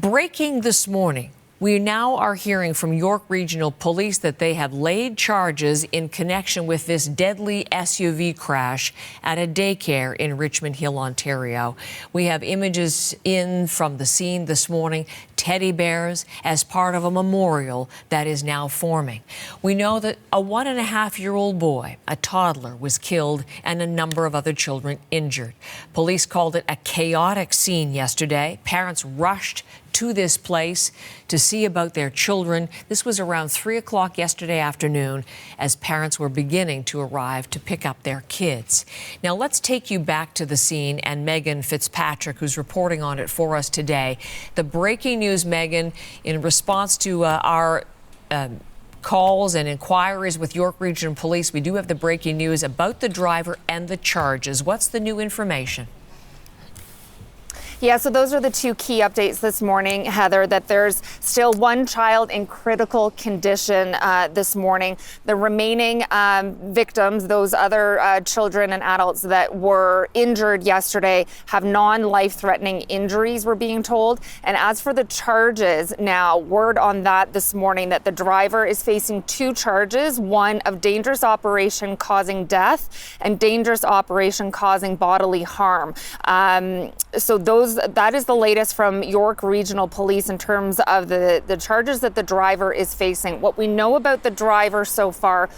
Breaking this morning, we now are hearing from York Regional Police that they have laid charges in connection with this deadly SUV crash at a daycare in Richmond Hill, Ontario. We have images in from the scene this morning, teddy bears as part of a memorial that is now forming. We know that a 1.5-year-old boy, a toddler, was killed and a number of other children injured. Police called it a chaotic scene yesterday. Parents rushed to this place to see about their children. This was around 3 o'clock yesterday afternoon as parents were beginning to arrive to pick up their kids. Now let's take you back to the scene and Megan Fitzpatrick, who's reporting on it for us today. The breaking news, Megan, in response to our calls and inquiries with York Regional Police, we do have the breaking news about the driver and the charges. What's the new information? Yeah, so those are the two key updates this morning, Heather, that there's still one child in critical condition this morning. The remaining victims, those other children and adults that were injured yesterday, have non-life-threatening injuries, we're being told. And as for the charges now, word on that this morning that the driver is facing 2 charges, one of dangerous operation causing death and dangerous operation causing bodily harm. So that is the latest from York Regional Police in terms of the charges that the driver is facing. What we know about the driver so far,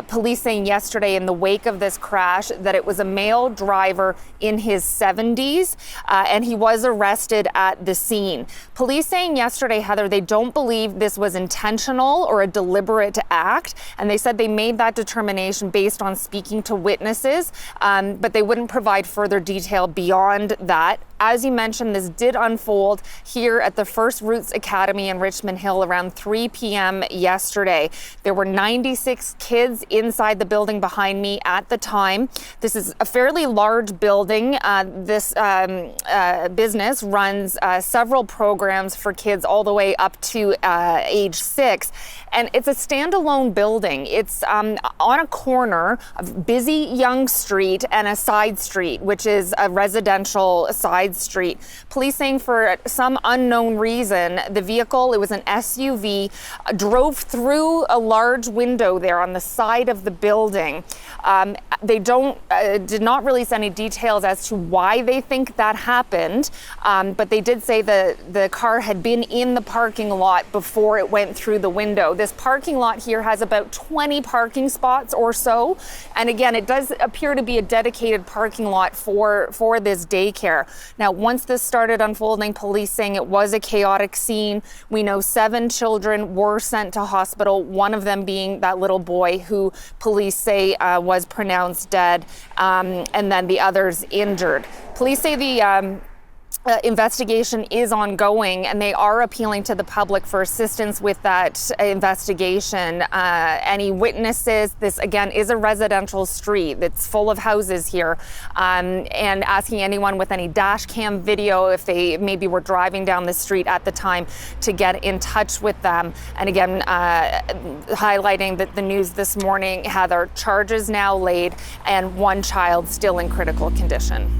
police saying yesterday in the wake of this crash that it was a male driver in his 70s, and he was arrested at the scene. Police saying yesterday, Heather, they don't believe this was intentional or a deliberate act, and they said they made that determination based on speaking to witnesses, but they wouldn't provide further detail beyond that. As you mentioned, this did unfold here at the First Roots Academy in Richmond Hill around 3 p.m. yesterday. There were 96 kids inside the building behind me at the time. This is a fairly large building. This business runs several programs for kids all the way up to age 6. And it's a standalone building. It's on a corner of busy Yonge Street and a side street, which is a residential side street. Police saying for some unknown reason, the vehicle, it was an SUV, drove through a large window there on the side of the building. They did not release any details as to why they think that happened, but they did say the car had been in the parking lot before it went through the window. This parking lot here has about 20 parking spots or so. And again, it does appear to be a dedicated parking lot for this daycare. Now, once this started unfolding, police saying it was a chaotic scene. We know 7 children were sent to hospital, one of them being that little boy who police say was pronounced dead, and then the others injured. Police say the investigation is ongoing and they are appealing to the public for assistance with that investigation. Any witnesses, this again is a residential street that's full of houses here, and asking anyone with any dash cam video if they maybe were driving down the street at the time to get in touch with them. And again, highlighting that the news this morning, Heather, charges now laid and one child still in critical condition.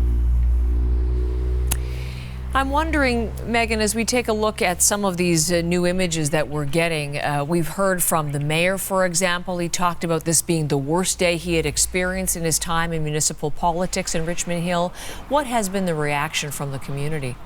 I'm wondering, Megan, as we take a look at some of these new images that we're getting, we've heard from the mayor, for example. He talked about this being the worst day he had experienced in his time in municipal politics in Richmond Hill. What has been the reaction from the community?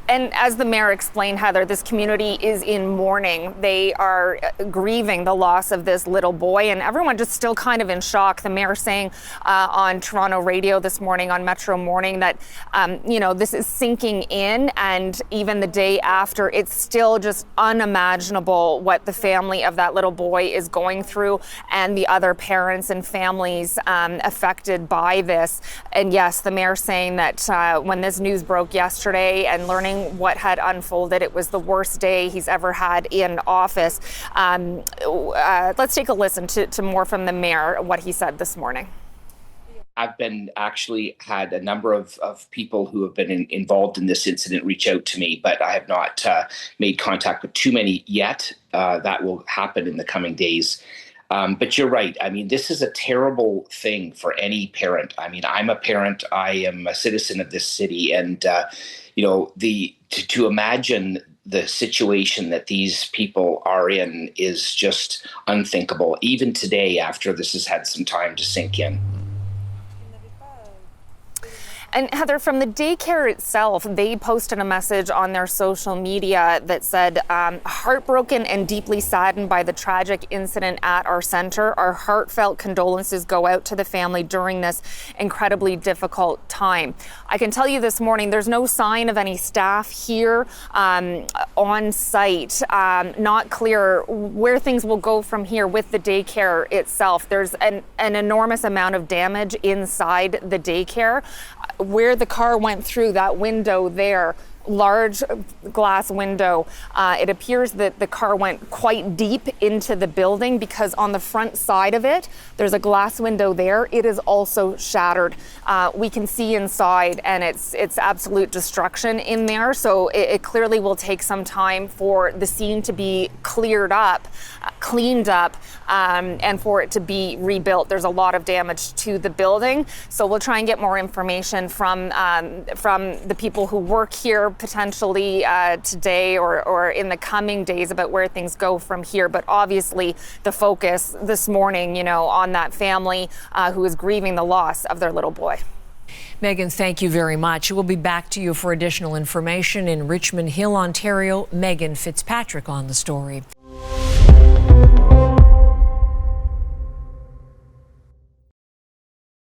And as the mayor explained, Heather, this community is in mourning. They are grieving the loss of this little boy, and everyone just still kind of in shock. The mayor saying on Toronto radio this morning, on Metro Morning, that, this is sinking in, and even the day after, it's still just unimaginable what the family of that little boy is going through and the other parents and families affected by this. And yes, the mayor saying that when this news broke yesterday and learning what had unfolded, it was the worst day he's ever had in office. Let's take a listen to more from the mayor, what he said this morning. I've actually had a number of people who have been involved in this incident reach out to me, but I have not made contact with too many yet. That will happen in the coming days. But you're right. I mean, this is a terrible thing for any parent. I mean, I'm a parent. I am a citizen of this city. And, to imagine the situation that these people are in is just unthinkable, even today after this has had some time to sink in. And Heather, from the daycare itself, they posted a message on their social media that said, heartbroken and deeply saddened by the tragic incident at our center. Our heartfelt condolences go out to the family during this incredibly difficult time. I can tell you this morning, there's no sign of any staff here on site. Not clear where things will go from here with the daycare itself. There's an enormous amount of damage inside the daycare. Where the car went through, that window there, large glass window, it appears that the car went quite deep into the building, because on the front side of it, there's a glass window there. It is also shattered. We can see inside, and it's absolute destruction in there. So it clearly will take some time for the scene to be cleared up, cleaned up, and for it to be rebuilt. There's a lot of damage to the building. So we'll try and get more information from the people who work here, potentially today or in the coming days, about where things go from here. But obviously the focus this morning, on that family who is grieving the loss of their little boy. Megan, thank you very much. We'll be back to you for additional information in Richmond Hill, Ontario. Megan Fitzpatrick on the story.